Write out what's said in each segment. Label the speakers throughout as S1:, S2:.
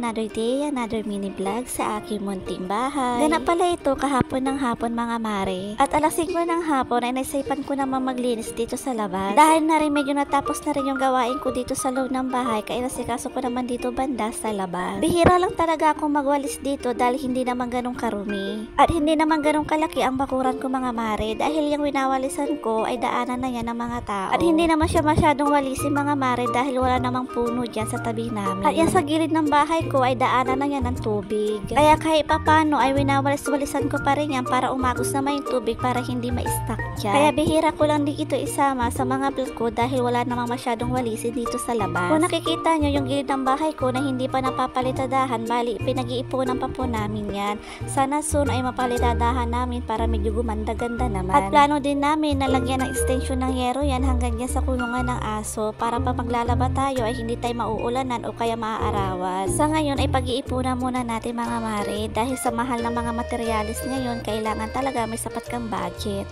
S1: another day, another mini vlog sa aking munting bahay. Ganap pala ito kahapon ng hapon mga mare. At alas 5 ng hapon ay naisipan ko naman maglinis dito sa labas. Dahil na rin medyo natapos na rin yung gawain ko dito sa loob ng bahay, kaya nasikaso ko naman dito banda sa labas. Bihira lang talaga akong magwalis dito dahil hindi naman ganong karumi. At hindi naman ganong kalaki ang bakuran ko mga mare, dahil yung winawalisan ko ay daanan na yan ng mga tao. At hindi naman siya masyadong walisin mga mare dahil wala namang puno dyan sa tabi namin. At yan sa gilid ng bahay ko ay daanan na yan ng tubig. Kaya kahit papano ay winawalis-walisan ko pa rin yan para umagos naman yung tubig para hindi ma-stuck dyan. Kaya bihira ko lang din ito isama sa mga vlog ko dahil wala namang masyadong walisin dito sa labas. Kung nakikita nyo yung gilid ng bahay ko na hindi pa napapalitadahan, bali pinag-iipunan pa po namin yan. Sana soon ay mapalitadahan namin para medyo gumanda-ganda naman. At plano din namin na lagyan ng extension ng yero yan hanggang yan sa kulungan ng aso para pag maglalaba tayo ay hindi tayo mauulanan o kaya maaarawan. Sa ngayon ay pag-iipunan muna natin mga mare dahil sa mahal ng mga materialis ngayon, kailangan talaga may sapat kang budget.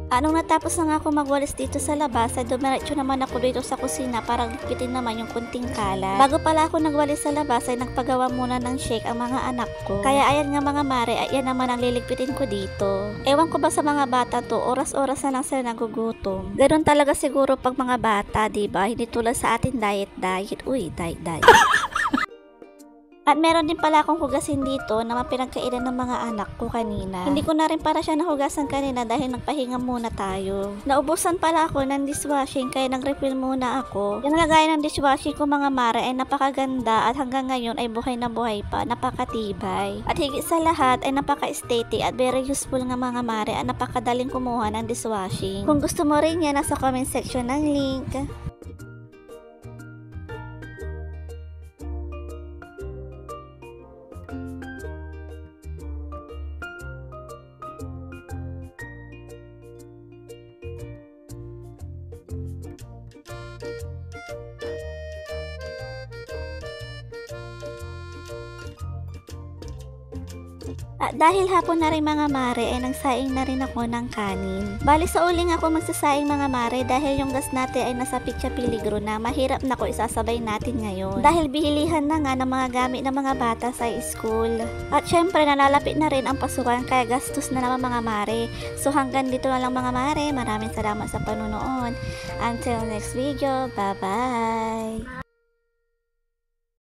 S1: Anong natapos na nga ako magwalis dito sa labas, ay dumiretso naman ako dito sa kusina para likitin naman yung kunting kalat. Bago pala ako nagwalis sa labas ay nagpagawa muna ng shake ang mga anak ko. Kaya ayan nga mga mare, ayan naman ang liligpitin ko dito. Ewan ko ba sa mga bata to, oras-oras na lang sila nagugutom. Ganon talaga siguro pag mga bata, diba? Hindi tulad sa atin diet. Uy, diet. At meron din pala akong hugasin dito na mapinagkainan ng mga anak ko kanina. Hindi ko na rin para siya nahugasan kanina dahil nagpahinga muna tayo. Naubusan pala ako ng dishwashing kaya nag-refill muna ako. Yung lagayan ng dishwashing ko mga mare ay napakaganda at hanggang ngayon ay buhay na buhay pa, napakatibay. At higit sa lahat ay napaka-aesthetic at very useful nga mga mare at napakadaling kumuha ng dishwashing. Kung gusto mo rin yan, nasa comment section ng link. At dahil hapon na rin mga mare ay nagsaing na rin ako ng kanin. Bali sa uling ako magsasaing mga mare dahil yung gas natin ay nasa pitsa peligro na, mahirap na ko isasabay natin ngayon. Dahil bihilihan na nga ng mga gamit ng mga bata sa school. At syempre nalalapit na rin ang pasukan kaya gastos na naman mga mare. So hanggang dito na lang mga mare, maraming salamat sa panunood. Until next video, bye bye!